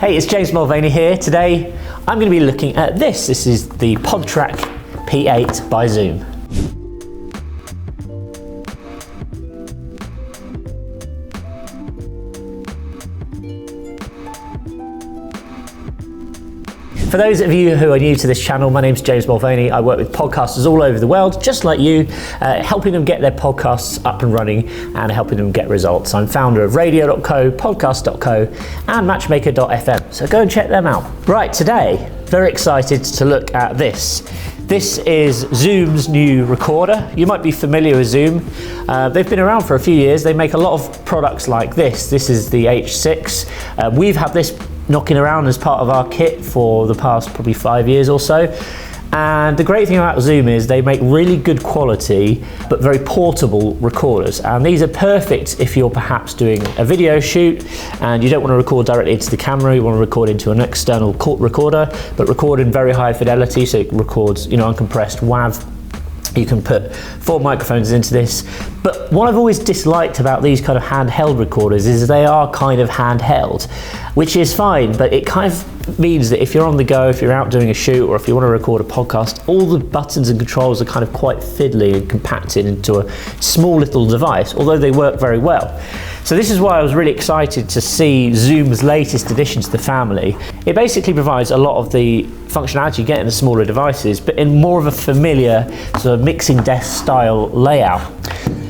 Hey, it's James Mulvaney here. Today I'm going to be looking at this. This is the Podtrak P8 by Zoom. For those of you who are new to this channel, my name's James Mulvaney. I work with podcasters all over the world, just like you, helping them get their podcasts up and running and helping them get results. I'm founder of radio.co, podcast.co and matchmaker.fm, so go and check them out. Right, today, very excited to look at this. This is Zoom's new recorder. You might be familiar with Zoom. They've been around for a few years. They make a lot of products like this. This is the H6. We've had this knocking around as part of our kit for the past probably 5 years or so. And the great thing about Zoom is they make really good quality but very portable recorders, and these are perfect if you're perhaps doing a video shoot and you don't want to record directly into the camera, you want to record into an external recorder but record in very high fidelity, so it records uncompressed WAV. You can put 4 microphones into this. But what I've always disliked about these kind of handheld recorders is they are kind of handheld, which is fine, but it kind of means that if you're on the go, if you're out doing a shoot, or if you want to record a podcast, all the buttons and controls are kind of quite fiddly and compacted into a small little device, although they work very well. So this is why I was really excited to see Zoom's latest addition to the family. It basically provides a lot of the functionality you get in the smaller devices, but in more of a familiar sort of mixing desk style layout.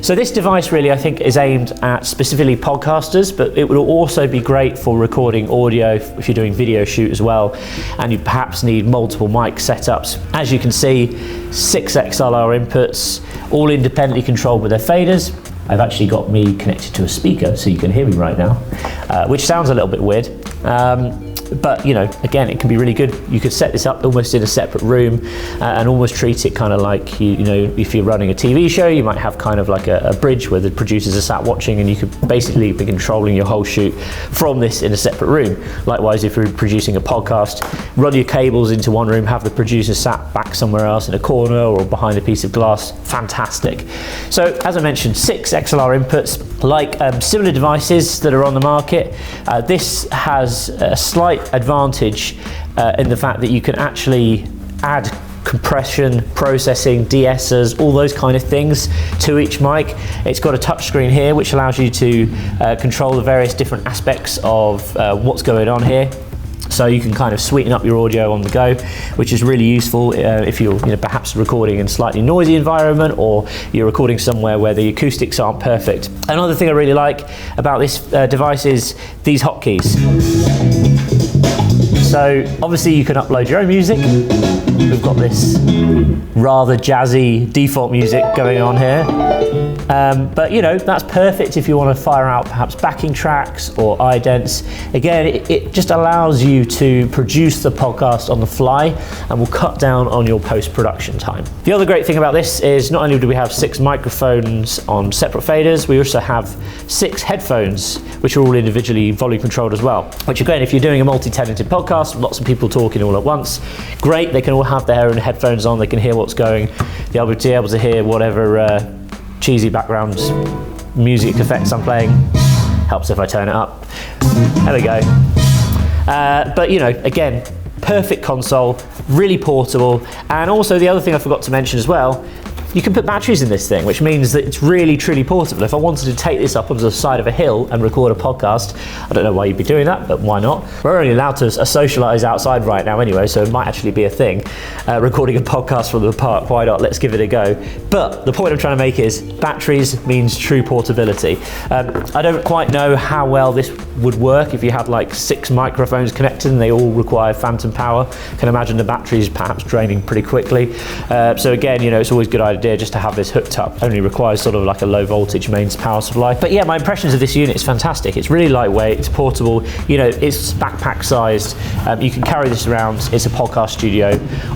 So this device really, I think, is aimed at specifically podcasters, but it would also be great for recording audio if you're doing video shoot as well, and you perhaps need multiple mic setups. As you can see, 6 XLR inputs, all independently controlled with their faders. I've actually got me connected to a speaker so you can hear me right now, which sounds a little bit weird. But again, it can be really good. You could set this up almost in a separate room and almost treat it kind of like, if you're running a TV show, you might have kind of like a bridge where the producers are sat watching, and you could basically be controlling your whole shoot from this in a separate room. Likewise, if you're producing a podcast, run your cables into one room, have the producer sat back somewhere else in a corner or behind a piece of glass. Fantastic. So as I mentioned, 6 XLR inputs. Like similar devices that are on the market, this has a slight advantage in the fact that you can actually add compression, processing, de-essers, all those kind of things to each mic. It's got a touch screen here which allows you to control the various different aspects of what's going on here. So you can kind of sweeten up your audio on the go, which is really useful if you're perhaps recording in a slightly noisy environment, or you're recording somewhere where the acoustics aren't perfect. Another thing I really like about this device is these hotkeys. So obviously you can upload your own music. We've got this rather jazzy default music going on here. But that's perfect if you want to fire out perhaps backing tracks or idents. Again, it just allows you to produce the podcast on the fly and will cut down on your post-production time. The other great thing about this is not only do we have 6 microphones on separate faders, we also have 6 headphones, which are all individually volume controlled as well. Which again, if you're doing a multi-tenanted podcast, lots of people talking all at once, great, they can all have their own headphones on, they can hear what's going, they'll be able to hear whatever cheesy background music effects I'm playing. Helps if I turn it up. There we go. But again, perfect console, really portable, and also the other thing I forgot to mention as well, you can put batteries in this thing, which means that it's really, truly portable. If I wanted to take this up onto the side of a hill and record a podcast, I don't know why you'd be doing that, but why not? We're only allowed to socialise outside right now anyway, so it might actually be a thing. Recording a podcast from the park, why not? Let's give it a go. But the point I'm trying to make is batteries means true portability. I don't quite know how well this would work if you had like 6 microphones connected and they all require phantom power. I can imagine the batteries perhaps draining pretty quickly. So again, it's always a good idea just to have this hooked up. Only requires sort of like a low voltage mains power supply. But yeah, my impressions of this unit is fantastic. It's really lightweight, it's portable, it's backpack sized. You can carry this around. It's a podcast studio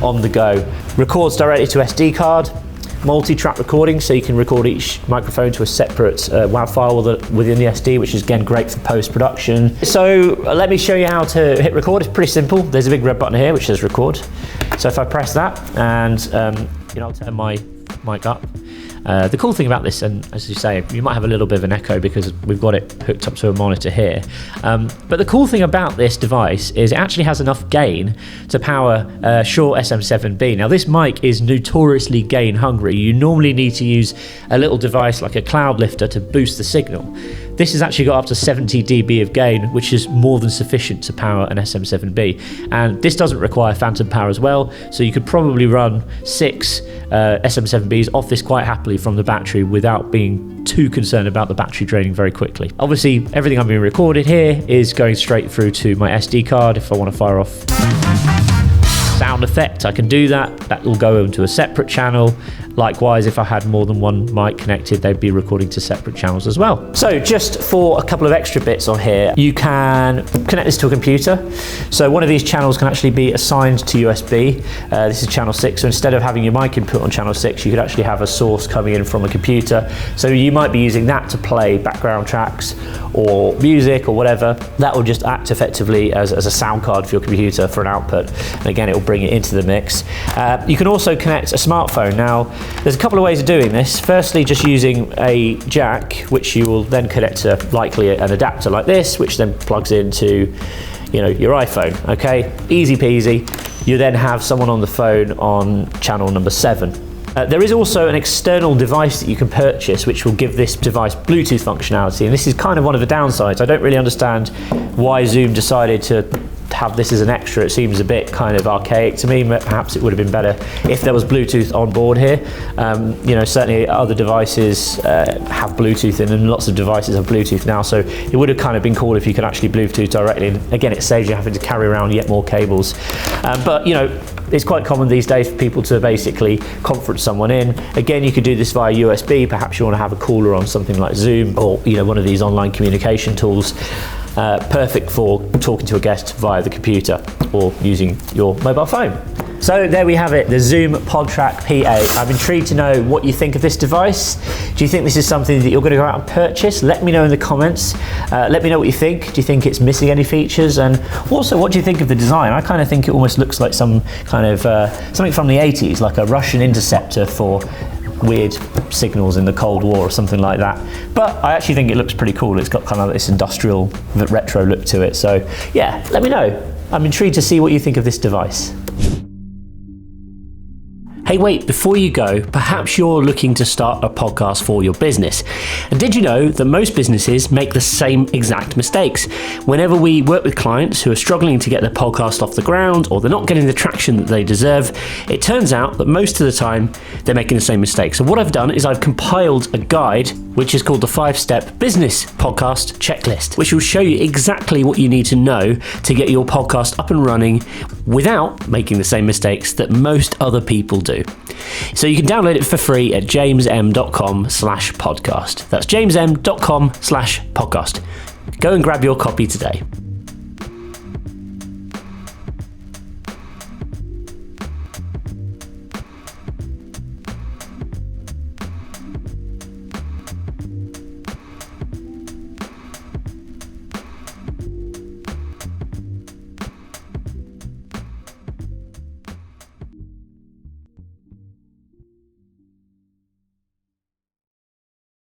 on the go. Records directly to SD card. Multi-track recording, so you can record each microphone to a separate WAV file within the SD, which is again great for post-production. So let me show you how to hit record. It's pretty simple. There's a big red button here which says record. So if I press that and I'll turn my mic up, The cool thing about this, and as you say, you might have a little bit of an echo because we've got it hooked up to a monitor here, but the cool thing about this device is it actually has enough gain to power a Shure SM7B. Now this mic is notoriously gain hungry. You normally need to use a little device like a cloud lifter to boost the signal. This has actually got up to 70 dB of gain, which is more than sufficient to power an SM7B. And this doesn't require phantom power as well, so you could probably run 6 SM7Bs off this quite happily from the battery without being too concerned about the battery draining very quickly. Obviously, everything I'm being recorded here is going straight through to my SD card. If I want to fire off sound effect, I can do that. That will go into a separate channel. Likewise, if I had more than one mic connected, they'd be recording to separate channels as well. So just for a couple of extra bits on here, you can connect this to a computer. So one of these channels can actually be assigned to USB. This is channel 6, so instead of having your mic input on channel 6, you could actually have a source coming in from a computer. So you might be using that to play background tracks or music or whatever. That will just act effectively as a sound card for your computer for an output. And again, it will bring it into the mix. You can also connect a smartphone. Now, there's a couple of ways of doing this. Firstly, just using a jack, which you will then connect to likely an adapter like this, which then plugs into, your iPhone. Okay, easy peasy. You then have someone on the phone on channel number 7. There is also an external device that you can purchase which will give this device Bluetooth functionality, and this is kind of one of the downsides. I don't really understand why Zoom decided to have this as an extra. It seems a bit kind of archaic to me. Perhaps it would have been better if there was Bluetooth on board here. Certainly other devices have Bluetooth in, and lots of devices have Bluetooth now, so it would have kind of been cool if you could actually Bluetooth directly, and again, it saves you having to carry around yet more cables. But it's quite common these days for people to basically conference someone in. Again, you could do this via USB. Perhaps you want to have a caller on something like Zoom or one of these online communication tools. Perfect for talking to a guest via the computer or using your mobile phone. So there we have it, the Zoom Podtrak P8. I'm intrigued to know what you think of this device. Do you think this is something that you're going to go out and purchase? Let me know in the comments. Let me know what you think. Do you think it's missing any features? And also, what do you think of the design? I kind of think it almost looks like some kind of something from the 80s, like a Russian interceptor for weird signals in the Cold War or something like that. But I actually think it looks pretty cool. It's got kind of this industrial retro look to it. So yeah, let me know. I'm intrigued to see what you think of this device. Hey, wait, before you go, perhaps you're looking to start a podcast for your business. And did you know that most businesses make the same exact mistakes? Whenever we work with clients who are struggling to get their podcast off the ground, or they're not getting the traction that they deserve, it turns out that most of the time they're making the same mistake. So what I've done is I've compiled a guide, which is called the 5-Step Business Podcast Checklist, which will show you exactly what you need to know to get your podcast up and running without making the same mistakes that most other people do. So you can download it for free at jamesm.com/podcast. That's jamesm.com/podcast. Go and grab your copy today.